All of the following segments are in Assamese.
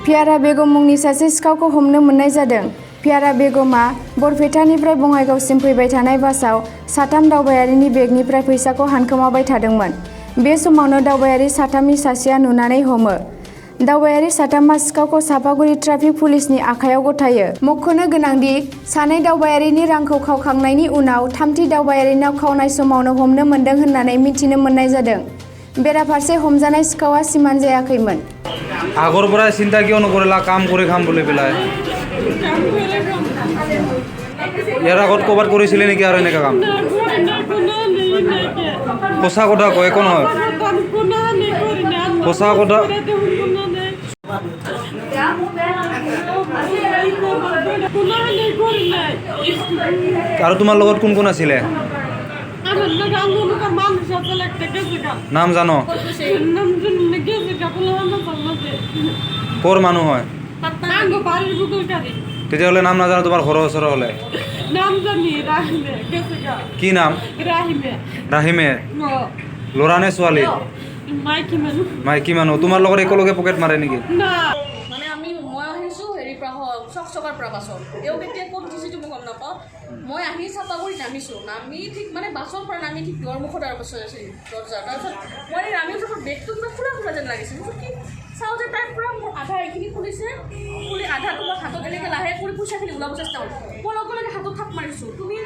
पियारा बेगम मुंनि सासे सिखावखौ हमनो मोननाय जादों। पियारा बेगमा बरपेटानिफ्राय बङाइगावसिम फैबाय थानाय बासआव साथाम दावबायारिनि बेगनिफ्राय फैसाखौ हानखोमाबाय थादोंमोन। बे समावनो दावबायारि साथामनि सासेया नुनानै हमो। दावबायारि साथामा सिखावखौ चापागुरि ट्राफिक पुलिसनि आखायाव गथायो। मख'नो गोनांदि सानै दावबायारिनि रांखौ खावखांनायनि उनाव थामथि दावबायारिनाव खावनाय समावनो हमनो मोनदों होननानै मिथिनो मोननाय जादों। बेराफारसे हमजानाय सिखावा सिमान जायाखैमोन। আগৰ পৰাই চিন্তা কিয় নকৰিলা কাম কৰি খাম বুলি পেলাই? ইয়াৰ আগত ক'ৰবাত কৰিছিলে নেকি আৰু এনেকুৱা কাম? সঁচা কথা কয়, একো নহয়। সঁচা কথা। আৰু তোমাৰ লগত কোন কোন আছিলে? নাম জানো? ক'ৰ মানুহ হয়? তেতিয়াহ'লে নাম নাজানো তোমাৰ ঘৰৰ ওচৰৰ হ'লে? কি নাম? ৰাহিমে। ল'ৰা নে ছোৱালী? মাইকী মানুহ। তোমাৰ লগত একেলগে পকেট মাৰে নেকি? মানে মই আহিছোঁ হেৰিৰ পৰা চকচকাৰ পৰা বাছত। তেওঁ কেতিয়া ক'ত উঠিছিলোঁ মই গম নাপাওঁ। মই আহি চাপাগুৰিত নামিছোঁ। নামি ঠিক মানে বাছৰ পৰা নামি ঠিক দুৱাৰমুখত আৰু বাছ আছিল দৰ্জা। তাৰপিছত মই নামি উঠাৰ বেগটো কিবা খোলা খোলা যেন লাগিছিল। কি চাওঁ যে তাৰ পৰা মোৰ আধা এইখিনি খুলিছে, খুলি আধাটো মই হাতত এনেকৈ লাহে কৰি পইচাখিনি ওলাব চেষ্টা কৰিলোঁ। মই লগে লগে হাতত থাপ মাৰিছোঁ। তুমি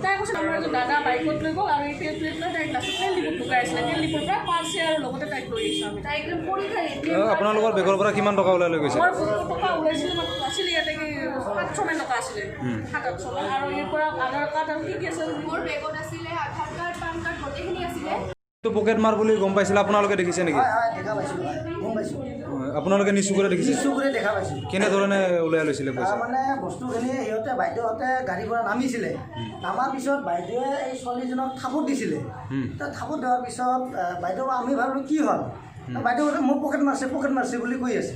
তাই কৈছে আমাৰ এজন দাদা বাইকত লৈ গ'ল আৰু এই পেজ লৈ পেলাই তাইক লাষ্টত তেল ডিপুত ঢুকাই আছিলে। তেল ডিপুৰ পৰা পাৰ্চে আৰু লগতে তাইক লৈ গৈছোঁ আমি। তাইক পৰি খাই আপোনালোকৰ বেগৰ পৰা কিমান টকা ওলাই লৈ গৈছে? মোৰ টকা ওলাইছিলে মানে আছিলে ইয়াতে 700 মান টকা আছিলে। 700 মান আৰু ইয়াৰ পৰা আধাৰ কাৰ্ড আৰু কি আছে মোৰ বেগত আছিলে আধাৰ কাৰ্ড পান কাৰ্ড গোটেইখিনি আছিলে। তো পকেট মাৰ বুলি গম পাইছিলে, আপোনালোকে দেখিছে নেকি? দেখা পাইছোঁ, গম পাইছোঁ। আপোনালোকে নিচুকুৰে দেখিছে? নিচুকুৰে দেখা পাইছোঁ। কেনেধৰণে ওলাই লৈছিলে পইচা? মানে বস্তুখিনি সিহঁতে বাইদেউহঁতে গাড়ীৰ পৰা নামিছিলে। নামাৰ পিছত বাইদেৱে এই ছোৱালীজনক থাপত দিছিলে। থাপত দিয়াৰ পিছত বাইদেউ আমি ভাবিলোঁ কি হ'ল? বাইদেউহঁতে মোক পকেট মাৰছে বুলি কৈ আছে।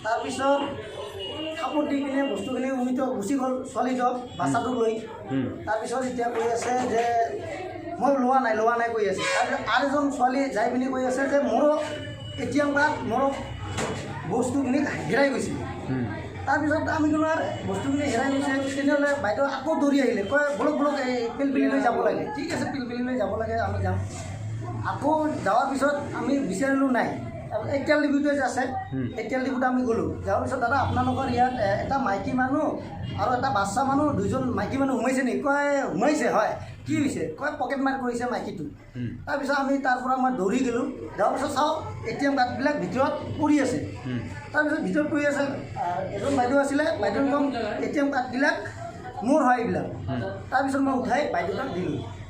তাৰপিছত থাপত দি কিনে বস্তুখিনি উমিতো গুচি গ'ল ছোৱালীটোক বাচ্ছাটোক লৈ। তাৰপিছত এতিয়া কৈ আছে যে মই লোৱা নাই কৈ আছে। তাৰপিছত আৰু এজন ছোৱালী যাই পিনি কৈ আছে যে মোৰো ATM কাৰ্ড মোৰ বস্তুখিনি হেৰাই গৈছিল। তাৰপিছত আমি ক'লো আৰু বস্তুখিনি হেৰাই গৈছে তেনেহ'লে বাইদেউ আকৌ দৌৰি আহিলে, কয় বলক এই পিলপিলিলৈ যাব লাগে। ঠিক আছে পিলপিলিলৈ যাব লাগে, আমি যাম। আকৌ যোৱাৰ পিছত আমি বিচাৰিলোঁ নাই। এতিয়াল ডিপুতে যে আছে, এতিয়াল ডিপুতে আমি গ'লোঁ। যোৱাৰ পিছত দাদা আপোনালোকৰ ইয়াত এটা মাইকী মানুহ আৰু এটা বাচ্চা মানুহ, দুজন মাইকী মানুহ সোমাইছে নেকি? কয় সোমাইছে। হয়, কি হৈছে? কয় পকেট মাৰ কৰিছে মাইকীটো। তাৰপিছত আমি তাৰ পৰা মই দৌৰি গ'লোঁ। যোৱাৰ পিছত চাওঁ ATM কাৰ্ডবিলাক ভিতৰত পৰি আছে। তাৰপিছত ভিতৰত পৰি আছে, এজন বাইদেউ আছিলে, বাইদেউ ATM কাৰ্ডবিলাক মোৰ হয় এইবিলাক। তাৰপিছত মই উঠাই বাইদেউক দিলোঁ।